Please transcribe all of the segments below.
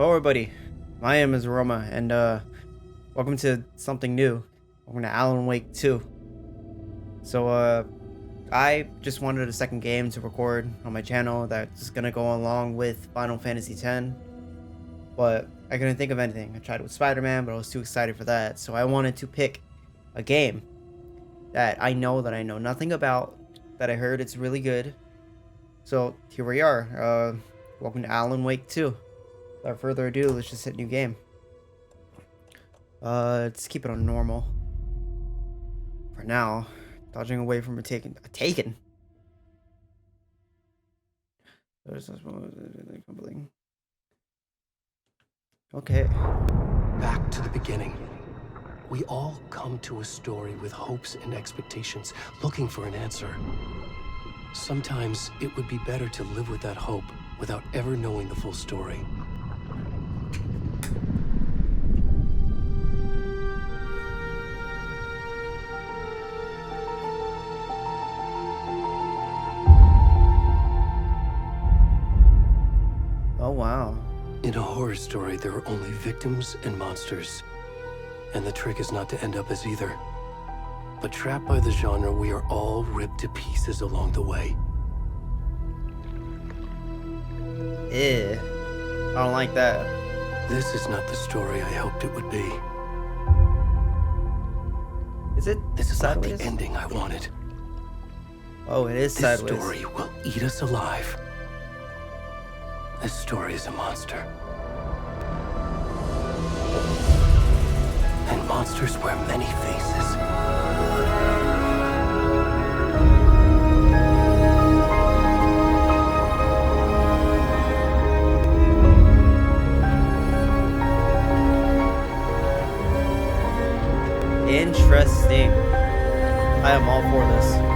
Hello everybody, my name is Roma, and welcome to something new. Welcome to Alan Wake 2. So I just wanted a second game to record on my channel that's gonna go along with Final Fantasy X, but I couldn't think of anything. I tried with Spider-Man, but I was too excited for that, so I wanted to pick a game that I know nothing about, that I heard it's really good. So here we are. Welcome to Alan Wake 2. Without further ado, let's just hit new game. Let's keep it on normal. For now. Dodging away from a taken. A taken? Okay. Back to the beginning. We all come to a story with hopes and expectations, looking for an answer. Sometimes it would be better to live with that hope without ever knowing the full story. Oh, wow. In a horror story, there are only victims and monsters. And the trick is not to end up as either. But trapped by the genre, we are all ripped to pieces along the way. I don't like that. This is not the story I hoped it would be. Is it This is sideways? not the ending I wanted. Oh, it is This sideways. story will eat us alive. This story is a monster. And monsters wear many faces. Interesting. I am all for this.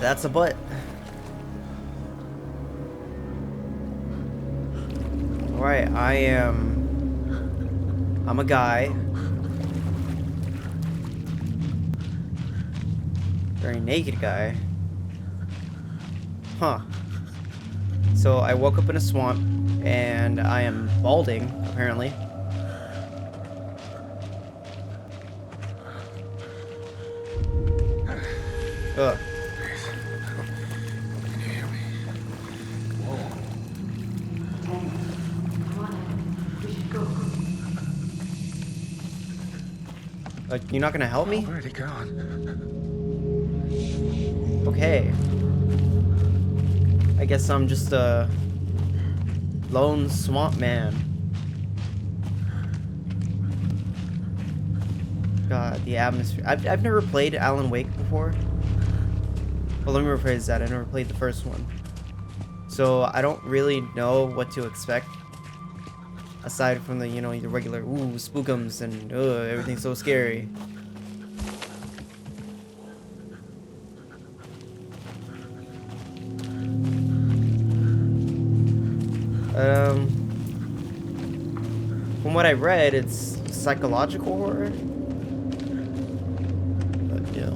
That's a butt. Alright, I'm a guy. Very naked guy. Huh. So I woke up in a swamp and I am balding, apparently. Ugh. You're not gonna help me? Where'd he gone? Okay. I guess I'm just a lone swamp man. God, the atmosphere. I've never played Alan Wake before. Well, let me rephrase that. I never played the first one. So I don't really know what to expect. Aside from the, your regular, ooh, spookums and everything's so scary. From what I read, it's psychological horror. But, yeah.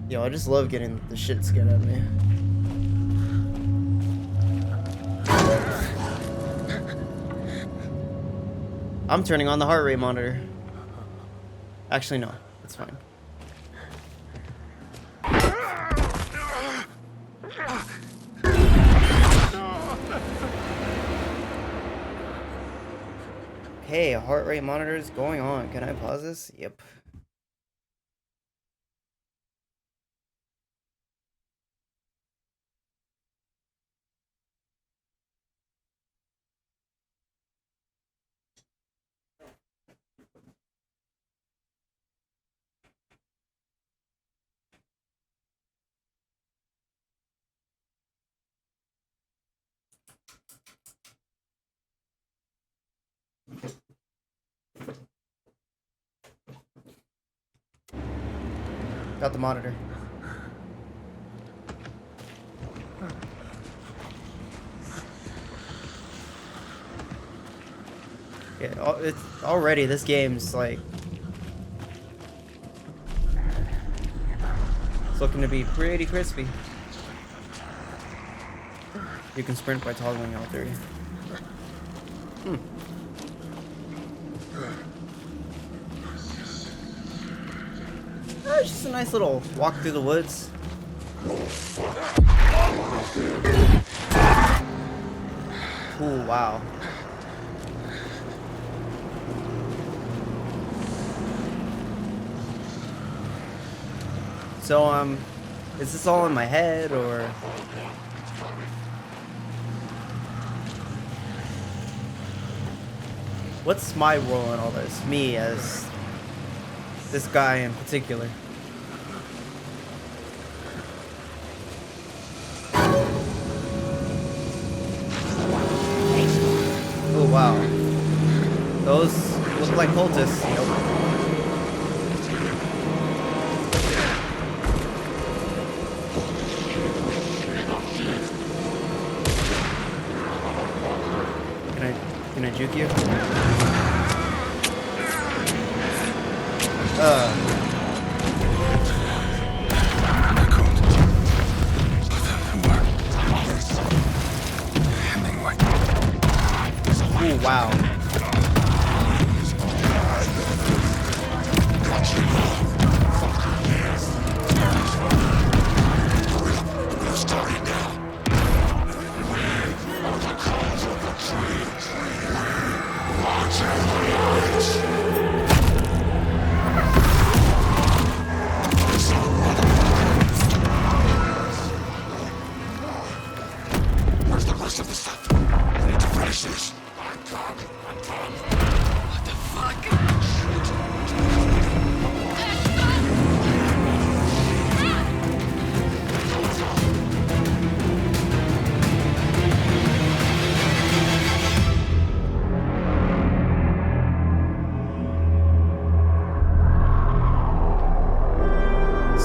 Yo, I just love getting the shit scared out of me. I'm turning on the heart rate monitor. Actually, no. It's fine. Okay, a heart rate monitor is going on. Can I pause this? Yep. Got the monitor. Yeah, it's already, this game's like, it's looking to be pretty crispy. You can sprint by toggling L3. It's just a nice little walk through the woods. Ooh, wow. So, is this all in my head, or? What's my role in all this? Me as this guy in particular. Oh, wow. Those look like cultists. Nope. Can I juke you? Ooh, wow. Where's the rest of the stuff? I need to finish this. What the fuck?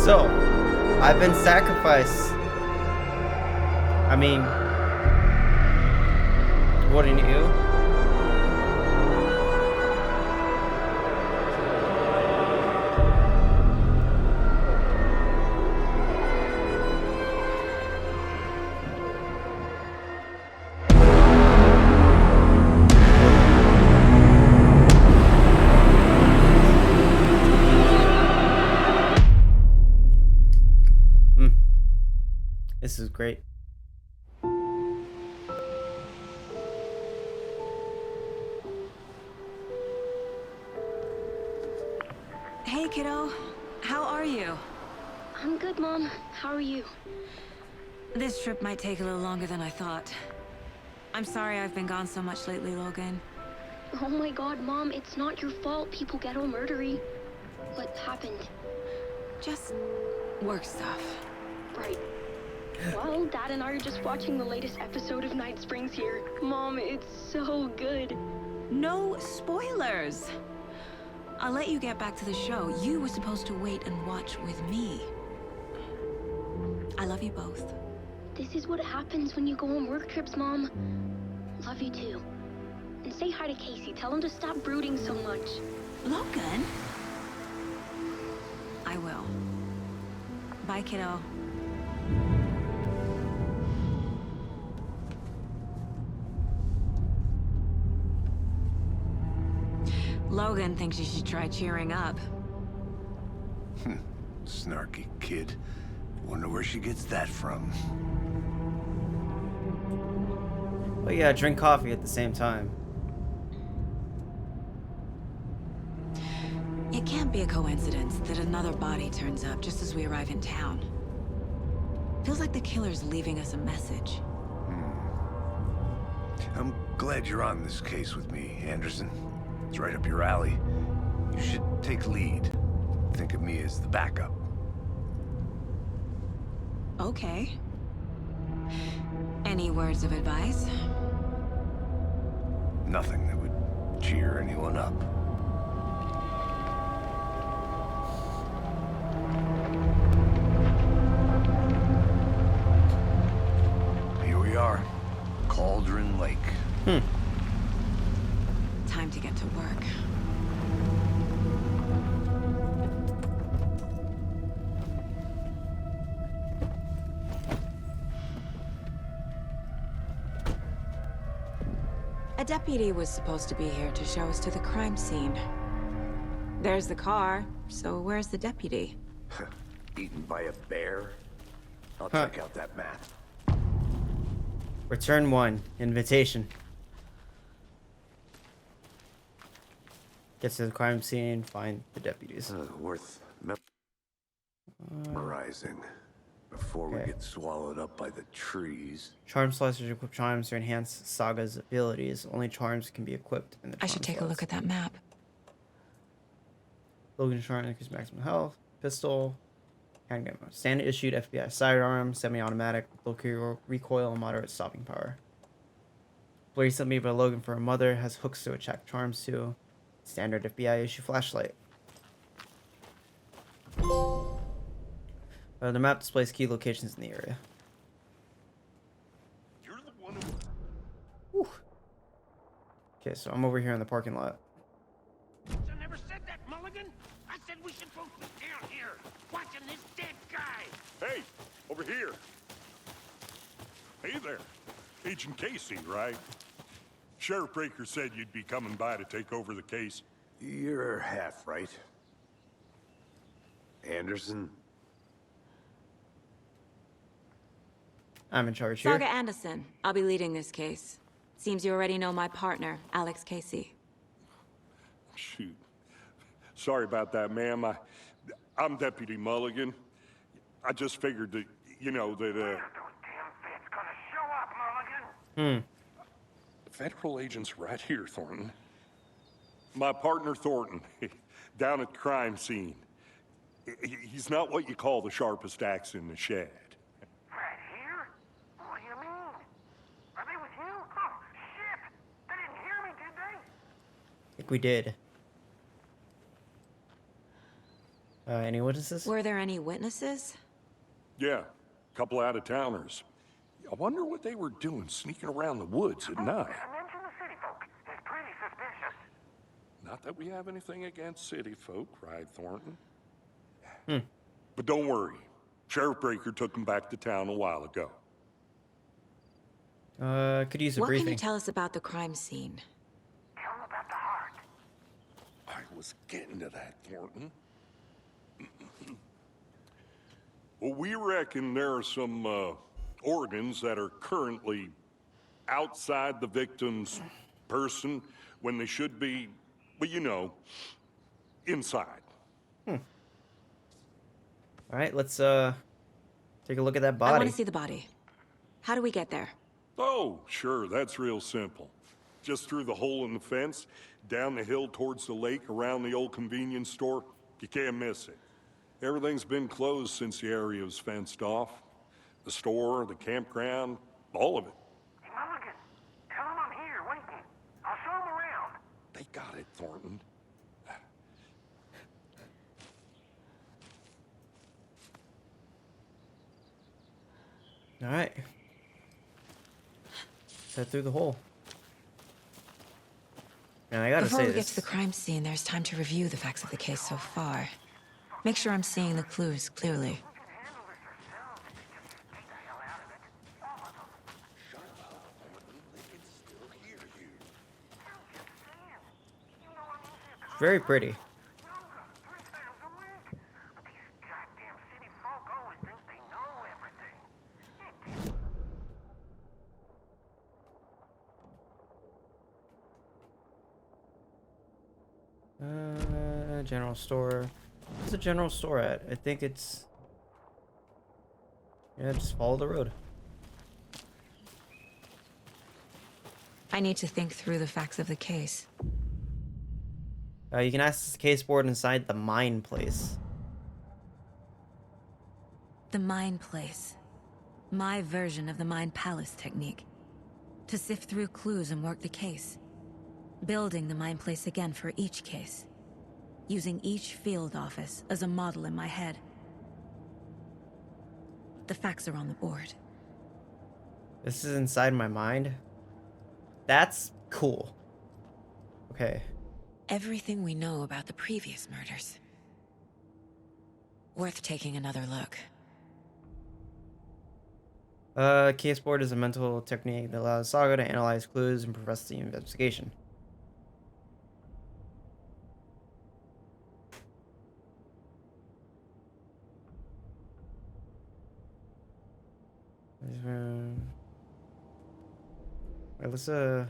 So, I've been sacrificed. I mean, wouldn't you? This is great. Hey, kiddo. How are you? I'm good, Mom. How are you? This trip might take a little longer than I thought. I'm sorry I've been gone so much lately, Logan. Oh my god, Mom, it's not your fault people get all murdery. What happened? Just work stuff. Right. Well, Dad and I are just watching the latest episode of Night Springs here. Mom, it's so good. No spoilers! I'll let you get back to the show. You were supposed to wait and watch with me. I love you both. This is what happens when you go on work trips, Mom. Love you too. And say hi to Casey. Tell him to stop brooding so much. Logan? I will. Bye, kiddo. Logan thinks you should try cheering up. Snarky kid. Wonder where she gets that from. Well, yeah, drink coffee at the same time. It can't be a coincidence that another body turns up just as we arrive in town. Feels like the killer's leaving us a message. I'm glad you're on this case with me, Anderson. It's right up your alley. You should take lead. Think of me as the backup. Okay. Any words of advice? Nothing that would cheer anyone up. time to get to work. A deputy was supposed to be here to show us to the crime scene. There's the car, so where's the deputy? Eaten by a bear? I'll Huh. check out that map. Return 1. Invitation. Get to the crime scene, find the deputies. Worth memorizing before we okay. get swallowed up by the trees. Charm slicers equip charms to enhance Saga's abilities. Only charms can be equipped in the I should take a look at that map. Logan charm increases maximum health. Pistol. Handgun. Standard issued FBI sidearm. Semi-automatic. Low recoil and moderate stopping power. Recently made by Logan for a mother. Has hooks to attract charms too. Standard FBI issue flashlight. The map displays key locations in the area. You're the one Whew. Okay, so I'm over here in the parking lot. I never said that, Mulligan. I said we should both be down here, watching this dead guy. Hey, over here. Hey there. Agent Casey, right? Sheriff Breaker said you'd be coming by to take over the case. You're half right. Anderson? I'm in charge here. Saga Anderson. I'll be leading this case. Seems you already know my partner, Alex Casey. Shoot. Sorry about that, ma'am. I'm Deputy Mulligan. I just figured that, that, Those damn feds gonna show up, Mulligan. Federal agent's right here, Thornton. My partner, Thornton, down at the crime scene. He's not what you call the sharpest axe in the shed. Right here? What do you mean? Are they with you? Oh, shit! They didn't hear me, did they? I think we did. Any witnesses? Were there any witnesses? Yeah, a couple out-of-towners. I wonder what they were doing sneaking around the woods at night. Mention the city folk. It's pretty suspicious. Not that we have anything against city folk, right, Thornton? But don't worry. Sheriff Breaker took them back to town a while ago. Could use a What briefing. can you tell us about the crime scene? Tell them about the heart. I was getting to that, Thornton. Well, we reckon there are some organs that are currently outside the victim's person when they should be, well, inside. All right, let's take a look at that I body. want to see the body. How do we get there? Oh, sure, that's real simple. Just through the hole in the fence, down the hill towards the lake, around the old convenience store. You can't miss it. Everything's been closed since the area was fenced off. The store, the campground, all of it. Hey, Mulligan, tell them I'm here waiting. I'll show them around. They got it, Thornton. All right. Let's head through the hole. And I gotta Before say we this. get to the crime scene, there's time to review the facts of the case so far. Make sure I'm seeing the clues clearly. Very pretty. General store. Where's the general store at? I think it's... Yeah, just follow the road. I need to think through the facts of the case. You can access the case board inside the mine place. The Mind Place. My version of the Mind Palace technique. To sift through clues and work the case. Building the Mind Place again for each case. Using each field office as a model in my head. The facts are on the board. This is inside my mind. That's cool. Okay. Everything we know about the previous murders. Worth taking another look. Case board is a mental technique that allows Saga to analyze clues and progress the investigation. Wait, let's see.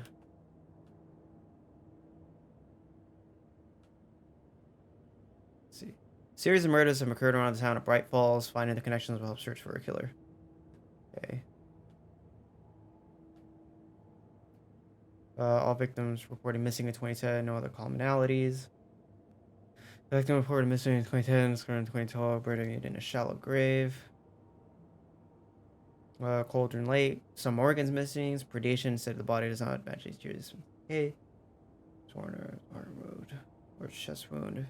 Series of murders have occurred around the town of Bright Falls. Finding the connections will help search for a killer. Okay. All victims reported missing in 2010. No other commonalities. The victim reported missing in 2010. Discovered in 2012. Buried in a shallow grave. Cauldron Lake. Some organs missing. Predation said the body does not match these tears. Okay. Torn or removed. Or chest wound.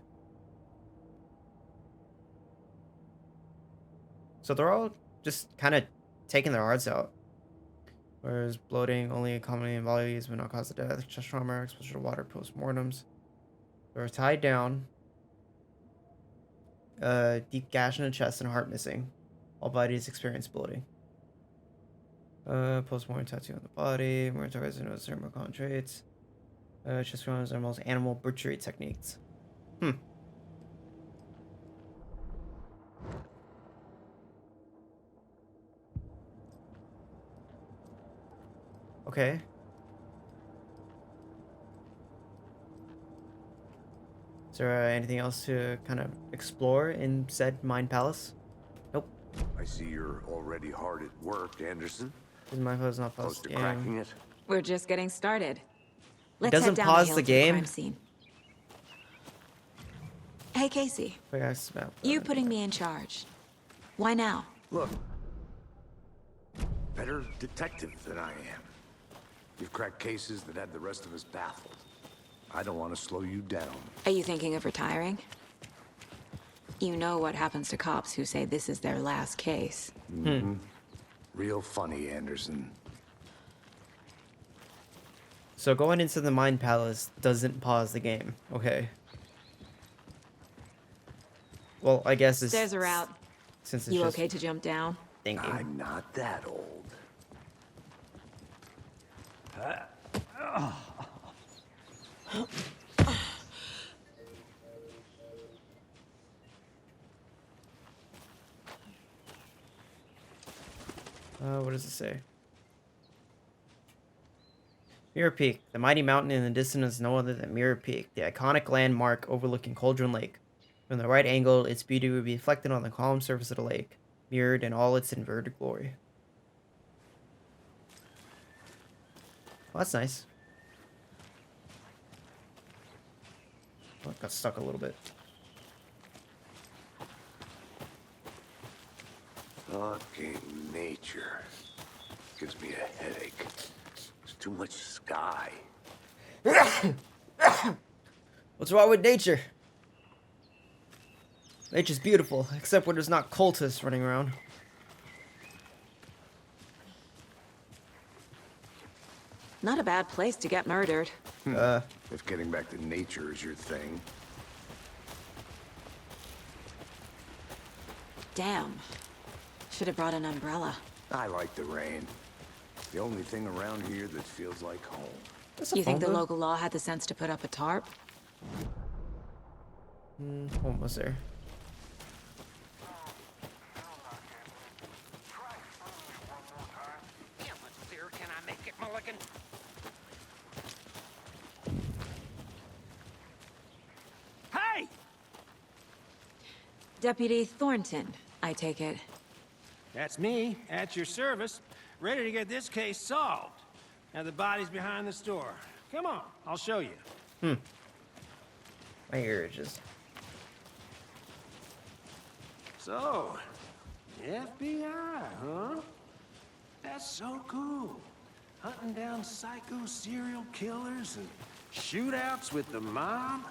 So they're all just kind of taking their hearts out. Whereas bloating only commonly in bodies but not cause of death. Chest trauma, exposure to water, postmortems. They're tied down. Deep gash in the chest and heart missing. All bodies experience bloating. Postmortem tattoo on the body. More targets and certain common traits. Chest traumas are most animal butchery techniques. Okay. Is there anything else to kind of explore in said Mind Palace? Nope. I see you're already hard at work, Anderson. This Mind Palace is not Close paused to game. cracking it. We're just getting started. Let's doesn't head down pause the, hill the to game? crime scene. Hey, Casey. Quick access map. You putting me in charge. Why now? Look. Better detective than I am. You've cracked cases that had the rest of us baffled. I don't want to slow you down. Are you thinking of retiring? You know what happens to cops who say this is their last case. Real funny, Anderson. So going into the Mind Palace doesn't pause the game. Okay. Well, I guess it's... Stairs are out. Since it's You just okay to jump down? thinking. I'm not that old. What does it say? Mirror Peak. The mighty mountain in the distance is no other than Mirror Peak, the iconic landmark overlooking Cauldron Lake. From the right angle, its beauty would be reflected on the calm surface of the lake, mirrored in all its inverted glory. Well, that's nice. Oh, it got stuck a little bit. Fucking nature. Gives me a headache. There's too much sky. What's wrong with nature? Nature's beautiful, except when there's not cultists running around. Not a bad place to get murdered. If getting back to nature is your thing. Damn. Should have brought an umbrella. I like the rain. It's the only thing around here that feels like home. That's a You think the phone booth. local law had the sense to put up a tarp? Almost there. Damn it, dear, can I make it, Mulligan? Hey! Deputy Thornton, I take it. That's me, at your service, ready to get this case solved. Now the body's behind the store. Come on, I'll show you. My ear itches. So, FBI, huh? That's so cool. Hunting down psycho serial killers and shootouts with the mob.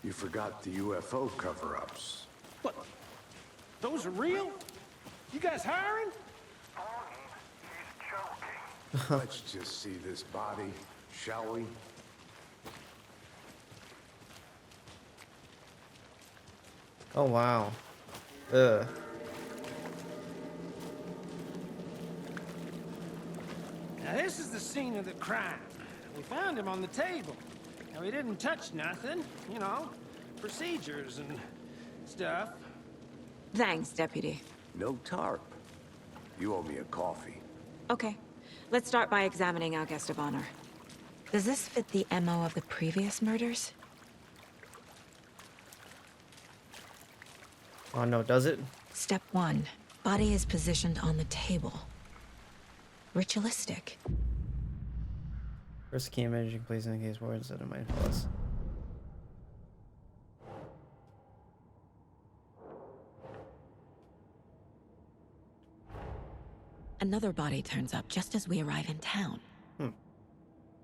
You forgot the UFO cover-ups. What? Those are real? You guys hiring? Let's just see this body, shall we? Oh wow. Ugh. Now, this is the scene of the crime. We found him on the table. Now, he didn't touch nothing, you know, procedures and stuff. Thanks, Deputy. No tarp. You owe me a coffee. Okay, let's start by examining our guest of honor. Does this fit the MO of the previous murders? Oh no, does it? Step 1. Body is positioned on the table. Ritualistic. First key image you can place in the case board instead of Mind Palace. Another body turns up just as we arrive in town.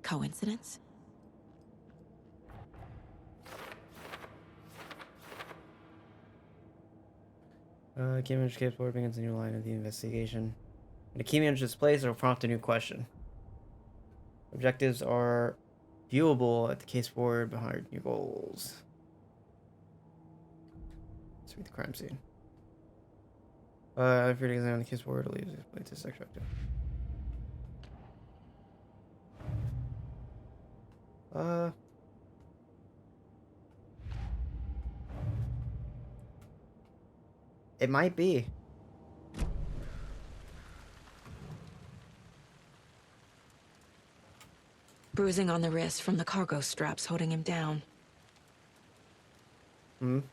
Coincidence? Key image case board begins a new line of the investigation. When a key image is placed, it will prompt a new question. Objectives are viewable at the case board behind your goals. Let's read the crime scene. If you're to examine the case board, it leaves the latest objective. It might be. Bruising on the wrist from the cargo straps holding him down.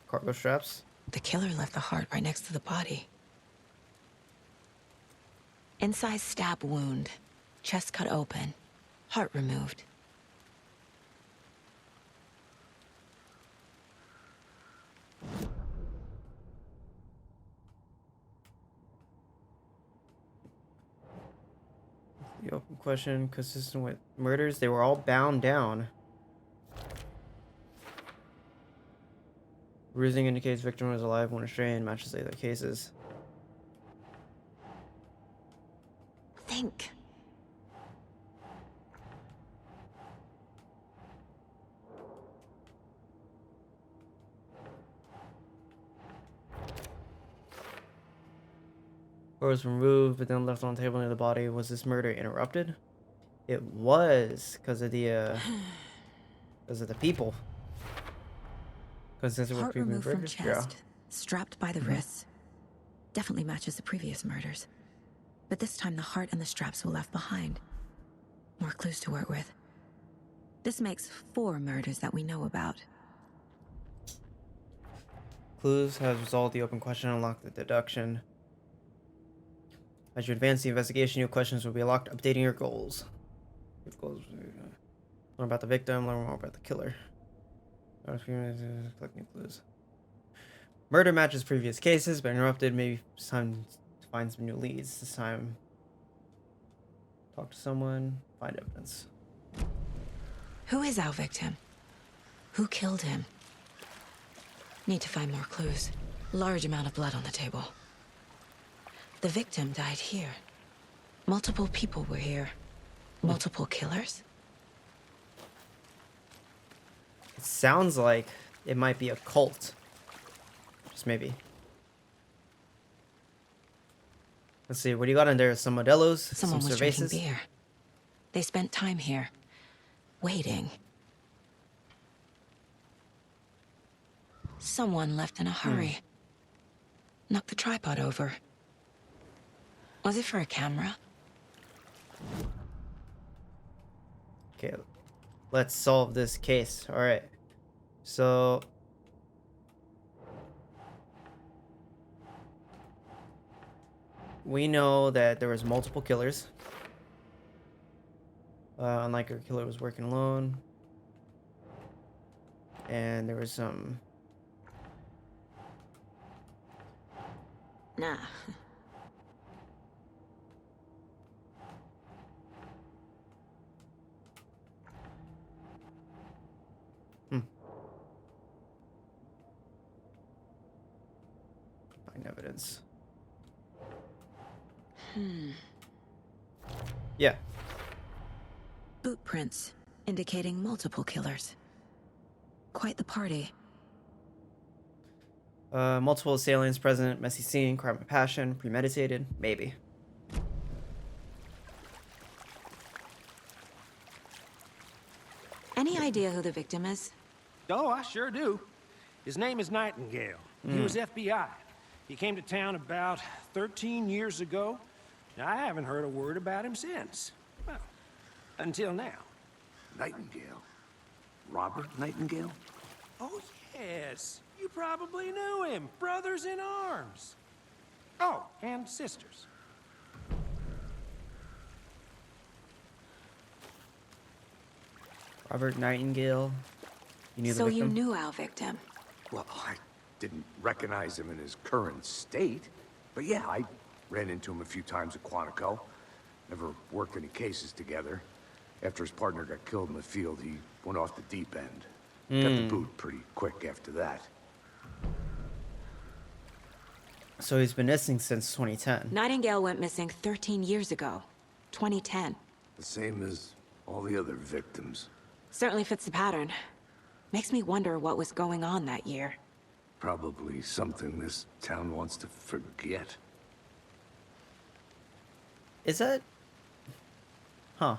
Cargo straps. The killer left the heart right next to the body. Inside stab wound. Chest cut open. Heart removed. The open question, consistent with murders, they were all bound down. Bruising indicates victim was alive when restrained, matches the other cases. Think. Or was removed, but then left on the table near the body. Was this murder interrupted? It was, because of the people. Because this was Heart previous removed from murders. chest, strapped by the wrists. Definitely matches the previous murders. But this time the heart and the straps were left behind. More clues to work with. This makes 4 murders that we know about. Clues has resolved the open question and unlocked the deduction. As you advance the investigation, new questions will be unlocked, updating your goals. Learn about the victim, learn more about the killer. Collect new clues. Murder matches previous cases, but interrupted. Maybe it's time to find some new leads. This time, talk to someone, find evidence. Who is our victim? Who killed him? Need to find more clues. Large amount of blood on the table. The victim died here. Multiple people were here. Multiple killers? It sounds like it might be a cult. Just maybe. Let's see, what do you got in there? Some Modelo's? Someone some was drinking cervezas? beer. They spent time here. Waiting. Someone left in a hurry. Knocked the tripod over. Was it for a camera? Okay, let's solve this case. All right. So we know that there was multiple killers. Unlike our killer was working alone. And there was some... Nah. Find evidence. Yeah. Boot prints, indicating multiple killers. Quite the party. Multiple assailants present, messy scene, crime of passion, premeditated, maybe. Any idea who the victim is? Oh, I sure do. His name is Nightingale. He was FBI. He came to town about 13 years ago. I haven't heard a word about him since. Well, until now. Nightingale? Robert Nightingale? Oh, yes. You probably knew him. Brothers in arms. Oh, and sisters. Robert Nightingale. You knew the So you victim? knew our victim. Well, I didn't recognize him in his current state. But yeah, I ran into him a few times at Quantico. Never worked any cases together. After his partner got killed in the field, he went off the deep end. Got the boot pretty quick after that. So he's been missing since 2010. Nightingale went missing 13 years ago. 2010. The same as all the other victims. Certainly fits the pattern. Makes me wonder what was going on that year. Probably something this town wants to forget. Is that? Huh.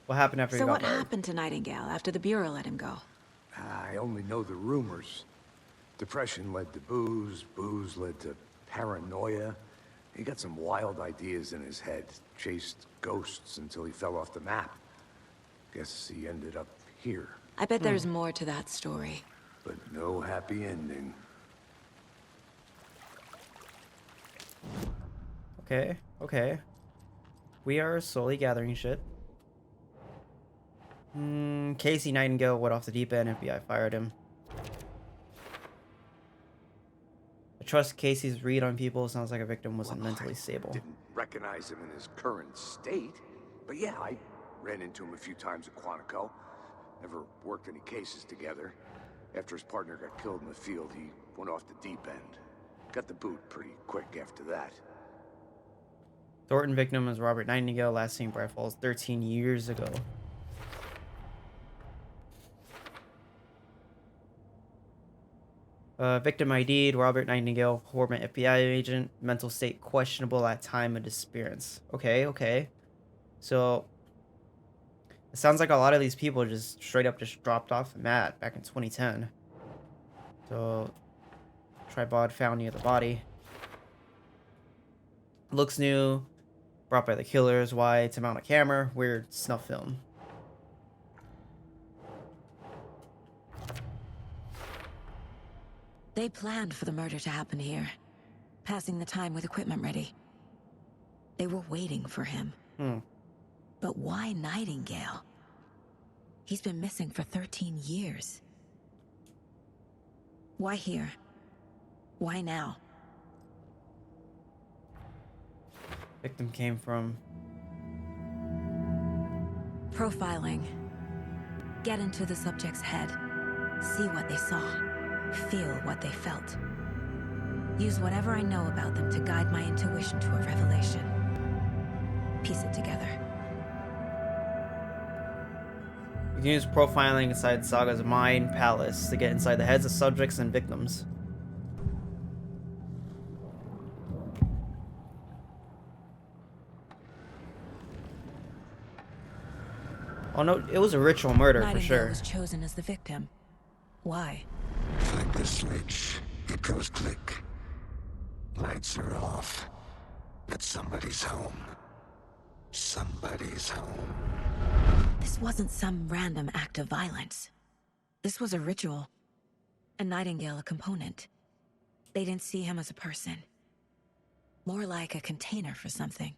What happened after he So got what fired? happened to Nightingale after the Bureau let him go? I only know the rumors. Depression led to booze, booze led to paranoia. He got some wild ideas in his head, chased ghosts until he fell off the map. Guess he ended up here, I bet there's more to that story. but no happy ending. Okay, okay. We are slowly gathering shit. Casey Nightingale went off the deep end. FBI fired him. I trust Casey's read on people. Sounds like a victim wasn't mentally stable. Didn't recognize him in his current state. But yeah, I ran into him a few times at Quantico. Never worked any cases together. After his partner got killed in the field, he went off the deep end. Got the boot pretty quick after that. Thornton victim is Robert Nightingale, last seen Bright Falls 13 years ago. Victim ID'd Robert Nightingale, former FBI agent, mental state questionable at time of disappearance. Okay, okay. So, it sounds like a lot of these people just straight up just dropped off the mat back in 2010. So, tripod found near the body. Looks new, brought by the killers, why to mount a camera, weird snuff film. They planned for the murder to happen here, passing the time with equipment ready. They were waiting for him. But why Nightingale? He's been missing for 13 years. Why here? Why now? Victim came from... Profiling. Get into the subject's head. See what they saw. Feel what they felt. Use whatever I know about them to guide my intuition to a revelation. Piece it together. You can use profiling inside Saga's mind palace to get inside the heads of subjects and victims. Oh no, it was a ritual murder for Nightingale sure. was chosen as the victim. Why? Flick the switch. It goes click. Lights are off. But somebody's home. Somebody's home. This wasn't some random act of violence. This was a ritual. And Nightingale a component. They didn't see him as a person. More like a container for something.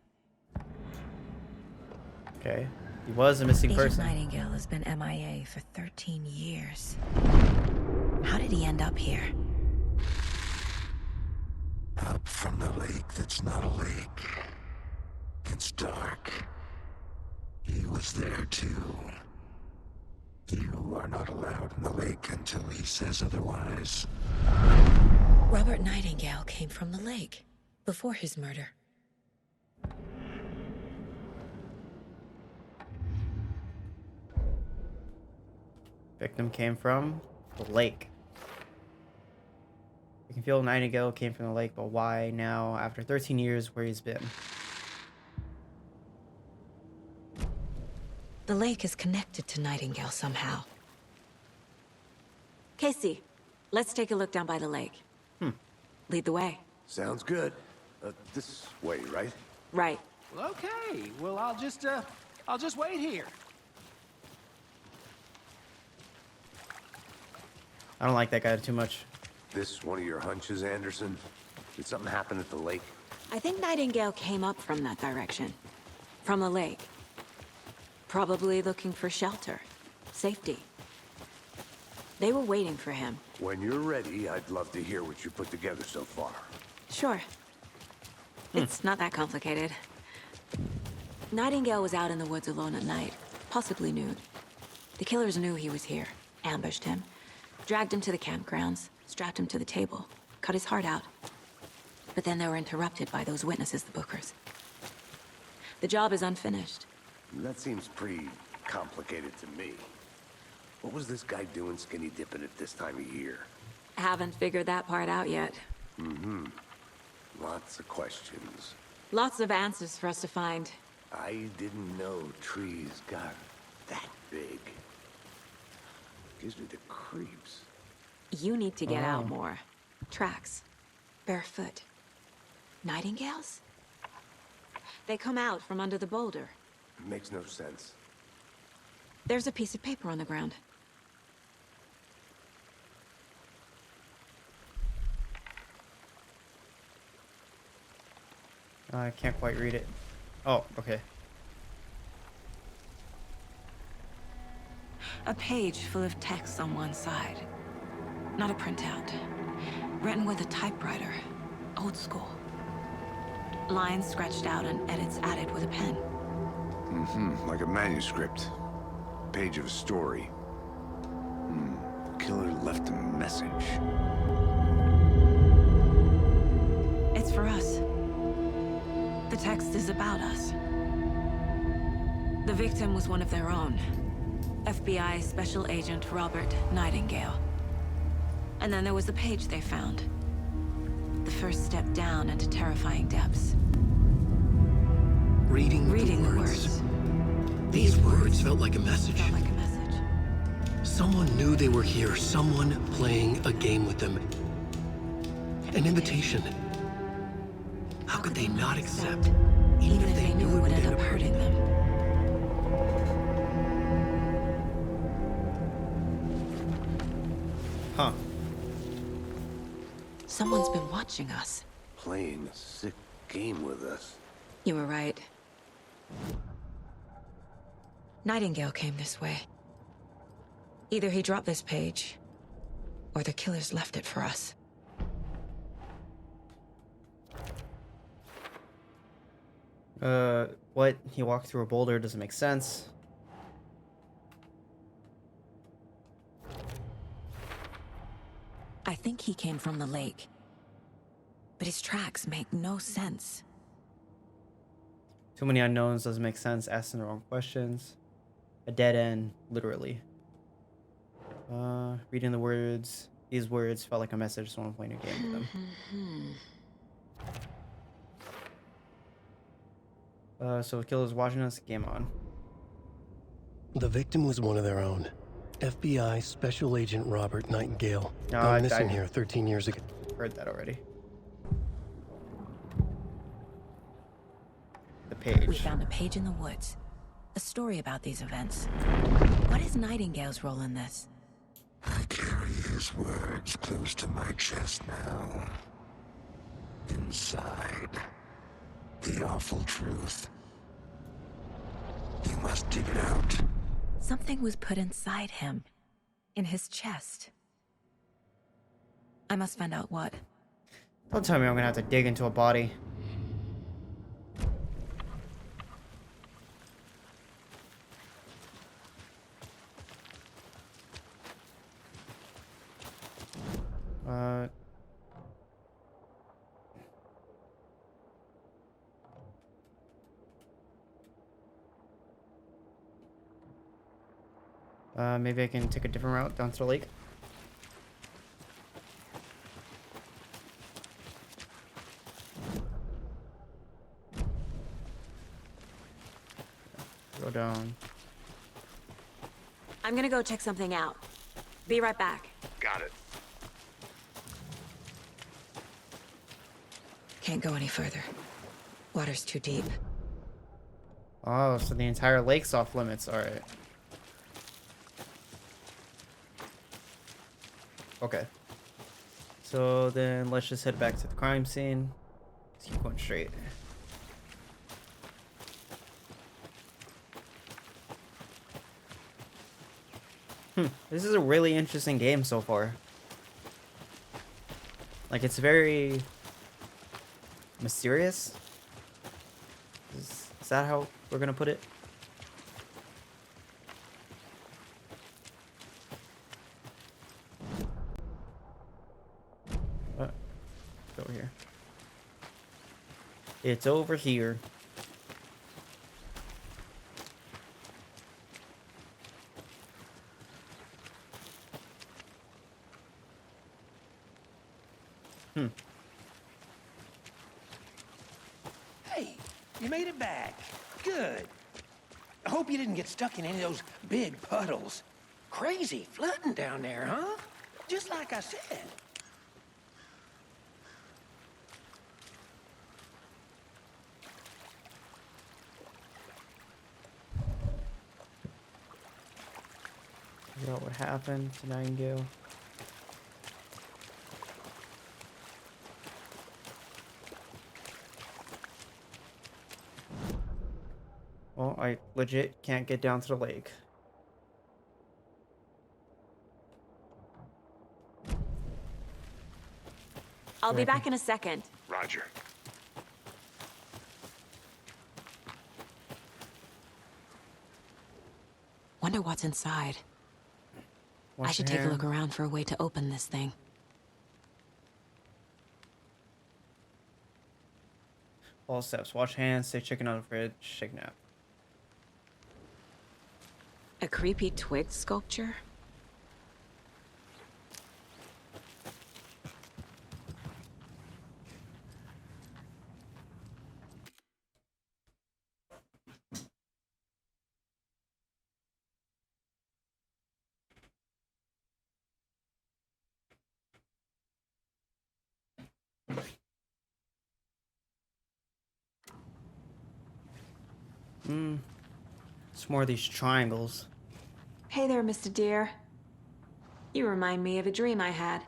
Okay. He was a missing Agent person. Nightingale has been MIA for 13 years. How did he end up here? Up from the lake that's not a lake. It's dark. He was there too. You are not allowed in the lake until he says otherwise. Robert Nightingale came from the lake before his murder. Victim came from the lake. You can feel Nightingale came from the lake, but why now, after 13 years, where he's been? The lake is connected to Nightingale somehow. Casey, let's take a look down by the lake. Lead the way. Sounds good. This way, right? Right. Well, okay. Well, I'll just wait here. I don't like that guy too much. This one of your hunches, Anderson? Did something happen at the lake? I think Nightingale came up from that direction. From the lake. Probably looking for shelter. Safety. They were waiting for him. When you're ready, I'd love to hear what you put together so far. Sure. It's not that complicated. Nightingale was out in the woods alone at night, possibly nude. The killers knew he was here, ambushed him, dragged him to the campgrounds, strapped him to the table, cut his heart out. But then they were interrupted by those witnesses, the Bookers. The job is unfinished. That seems pretty complicated to me. What was this guy doing skinny dipping at this time of year? Haven't figured that part out yet. Lots of questions. Lots of answers for us to find. I didn't know trees got that big. Gives me the creeps. You need to get out more. Tracks. Barefoot. Nightingales? They come out from under the boulder. Makes no sense. There's a piece of paper on the ground. I can't quite read it. Oh, okay. A page full of text on one side. Not a printout. Written with a typewriter. Old school. Lines scratched out and edits added with a pen. Like a manuscript. Page of a story. The killer left a message. It's for us. The text is about us. The victim was one of their own. FBI Special Agent Robert Nightingale. And then there was the page they found. The first step down into terrifying depths. Reading the words. These words felt like a message. Felt like a message. Someone knew they were here, someone playing a game with them. An invitation. How could they not accept, Even if they knew it would end up hurting them. Huh. Someone's been watching us. Playing a sick game with us. You were right. Nightingale came this way. Either he dropped this page, or the killers left it for us. What? He walked through a boulder doesn't make sense. I think he came from the lake. But his tracks make no sense. Too many unknowns doesn't make sense. Asking the wrong questions. A dead end, literally. Reading the words. These words felt like a message. Someone playing a game with them. So the killer's watching us. Game on. The victim was one of their own. FBI Special Agent Robert Nightingale. Gone missing here 13 years ago. Heard that already. The We page. found a page in the woods. A story about these events. What is Nightingale's role in this? I carry his words close to my chest now. Inside, the awful truth. You must dig it out. Something was put inside him. In his chest. I must find out what. Don't tell me I'm gonna have to dig into a body. Maybe I can take a different route down to the lake. Go down. I'm gonna go check something out. Be right back. Got it. Can't go any further. Water's too deep. Oh, so the entire lake's off limits. Alright. Okay. So then let's just head back to the crime scene. Let's keep going straight. This is a really interesting game so far. Like, it's very mysterious. Is that how we're gonna put it? It's over here. It's over here. Hey, you made it back. Good. I hope you didn't get stuck in any of those big puddles. Crazy flooding down there, huh? Just like I said. Figure out what happened to Nightingale. Well, I legit can't get down to the lake. I'll be back in a second. Roger. Wonder what's inside. I Wash should your take a look hands. around for a way to open this thing. All steps. Wash hands, stay chicken out of the fridge, shake nap. A creepy twig sculpture? It's more of these triangles. Hey there, Mr. Deer. You remind me of a dream I had.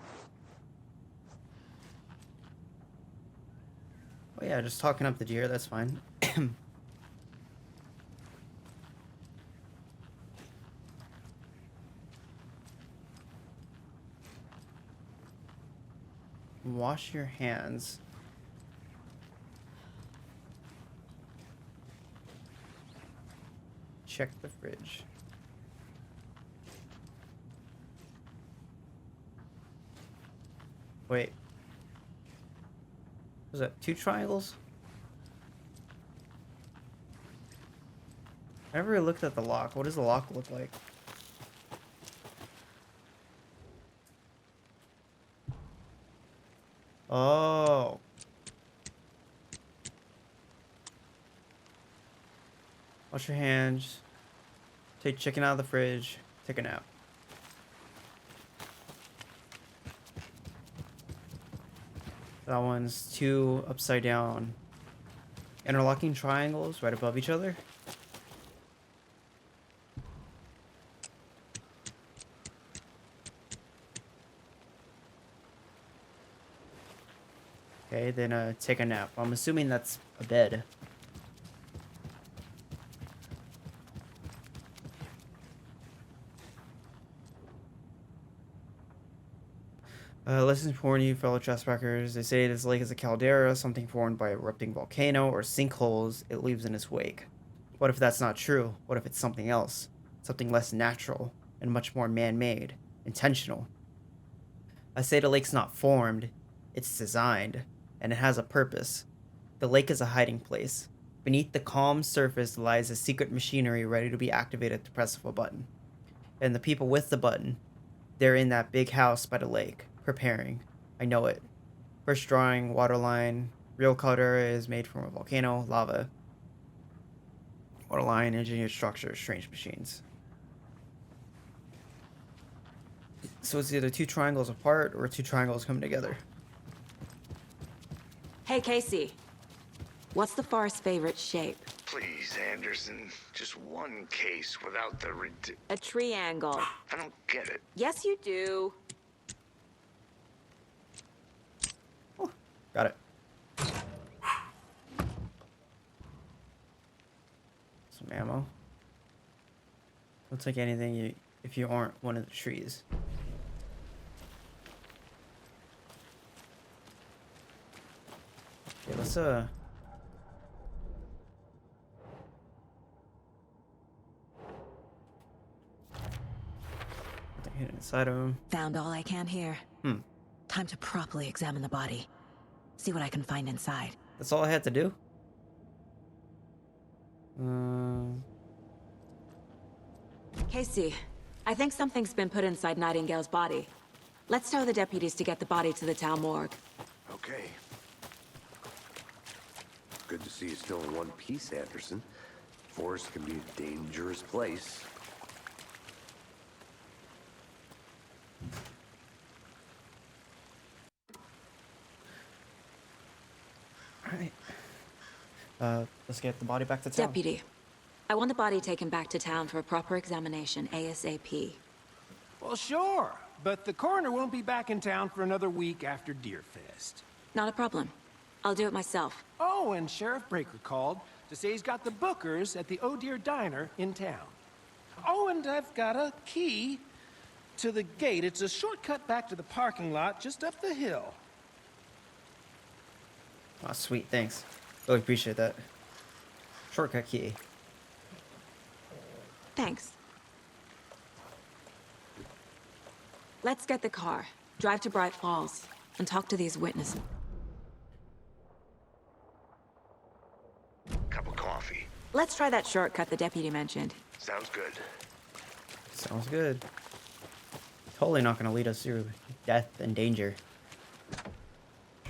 Oh yeah, just talking up the deer, that's fine. Wash your hands. Check the fridge. Wait. Was that 2 triangles? I never really looked at the lock. What does the lock look like? Oh. Wash your hands. Take chicken out of the fridge. Take a nap. That one's 2 upside down interlocking triangles right above each other. Okay, then take a nap. I'm assuming that's a bed. Lessons warn you, fellow trespassers. They say this lake is a caldera, something formed by a erupting volcano or sinkholes it leaves in its wake. What if that's not true? What if it's something else? Something less natural and much more man-made, intentional. I say the lake's not formed, it's designed, and it has a purpose. The lake is a hiding place. Beneath the calm surface lies a secret machinery ready to be activated to press of a button. And the people with the button, they're in that big house by the lake. Preparing. I know it. First drawing, waterline. Real caldera is made from a volcano, lava. What a line, engineered structure, strange machines. So it's either two triangles apart or two triangles coming together. Hey, Casey. What's the Forest's favorite shape? Please, Anderson. Just one case without the A triangle. I don't get it. Yes, you do. Got it. Some ammo. Don't take anything if you aren't one of the trees. Okay, let's hit inside of him. Found all I can here. Time to properly examine the body. See what I can find inside. That's all I had to do? Casey, I think something's been put inside Nightingale's body. Let's tell the deputies to get the body to the town morgue. Okay. Good to see you still in one piece, Anderson. Forest can be a dangerous place. Alright. Let's get the body back to town. Deputy, I want the body taken back to town for a proper examination ASAP. Well, sure, but the coroner won't be back in town for another week after Deerfest. Not a problem. I'll do it myself. Oh, and Sheriff Breaker called to say he's got the Bookers at the Oh Deer Diner in town. Oh, and I've got a key to the gate. It's a shortcut back to the parking lot just up the hill. Oh, sweet, thanks. Really appreciate that. Shortcut key. Thanks. Let's get the car, drive to Bright Falls, and talk to these witnesses. Cup of coffee. Let's try that shortcut the deputy mentioned. Sounds good. Sounds good. Totally not gonna lead us through death and danger.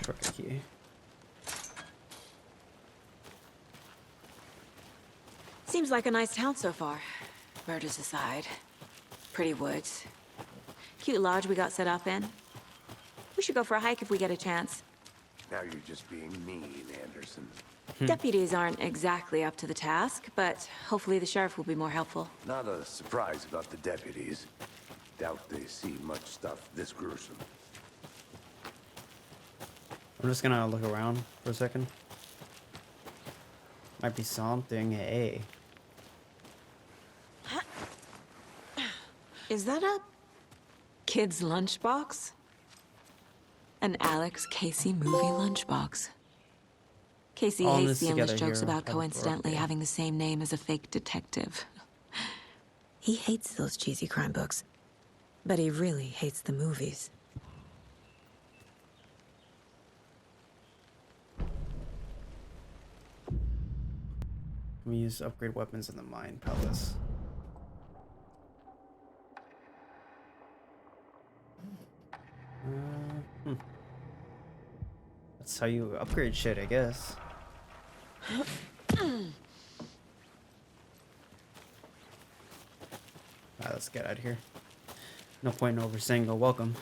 Shortcut key. Seems like a nice town so far. Murders aside. Pretty woods. Cute lodge we got set up in. We should go for a hike if we get a chance. Now you're just being mean, Anderson. Deputies aren't exactly up to the task, but hopefully the sheriff will be more helpful. Not a surprise about the deputies. Doubt they see much stuff this gruesome. I'm just gonna look around for a second. Might be something. Hey. Is that a kid's lunchbox? An Alex Casey movie lunchbox. Casey All hates this the endless together jokes here about on the coincidentally birthday. having the same name as a fake detective. He hates those cheesy crime books, but he really hates the movies. We use to upgrade weapons in the Mine Palace. That's how you upgrade shit, I guess. Alright, let's get out of here. No point in over saying no welcome.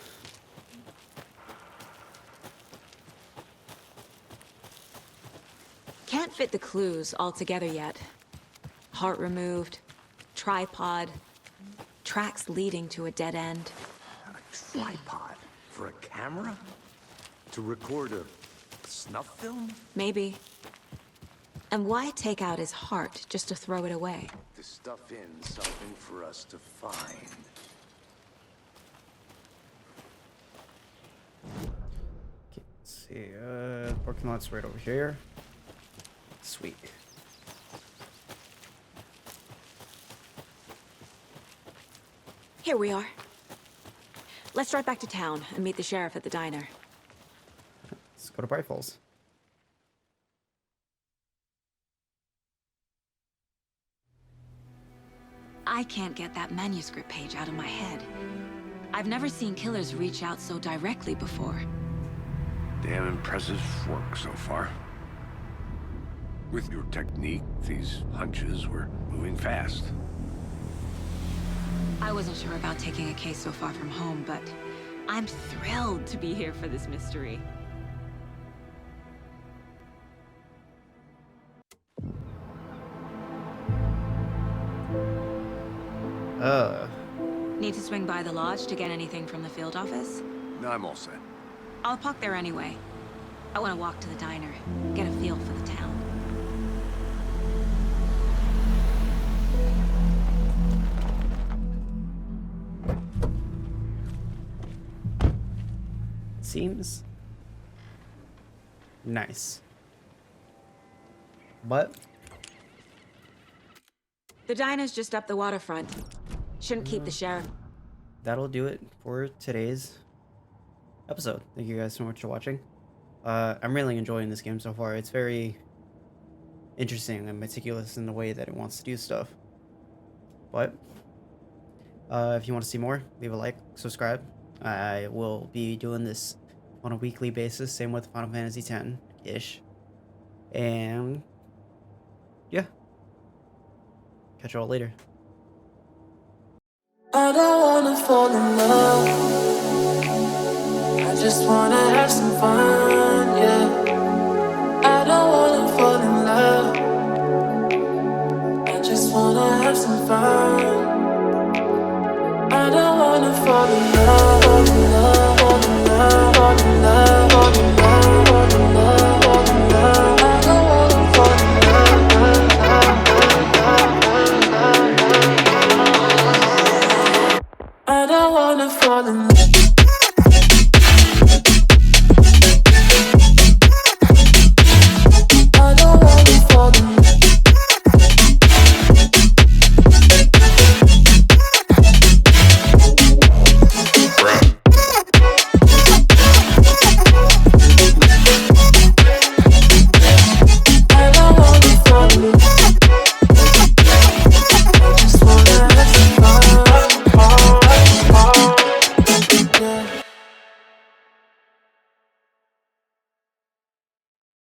Can't fit the clues all together yet. Heart removed, tripod, tracks leading to a dead end. A tripod for a camera? To record a snuff film? Maybe. And why take out his heart just to throw it away? To stuff in something for us to find. Okay, let's see. Parking lot's right over here. Sweet. Here we are. Let's drive back to town and meet the sheriff at the diner. Let's go to Bright Falls. I can't get that manuscript page out of my head. I've never seen killers reach out so directly before. Damn impressive work so far. With your technique, these hunches were moving fast. I wasn't sure about taking a case so far from home, but I'm thrilled to be here for this mystery. Need to swing by the lodge to get anything from the field office? No, I'm all set. I'll park there anyway. I want to walk to the diner, get a feel for the town. Seems nice. But The diner's just up the waterfront. Shouldn't keep the sheriff. that'll do it for today's episode. Thank you guys so much for watching. I'm really enjoying this game so far. It's very interesting and meticulous in the way that it wants to do stuff. But if you want to see more, leave a like, subscribe. I will be doing this on a weekly basis, same with Final Fantasy X-ish. And yeah, catch you all later. I don't wanna fall in love. I just wanna have some fun, yeah. I don't wanna fall in love. I just wanna have some fun. I don't wanna fall in love, fall in love, fall in love, fall in love, fall in love, fall in love, fall in love. I don't wanna fall in love. I don't wanna fall in love.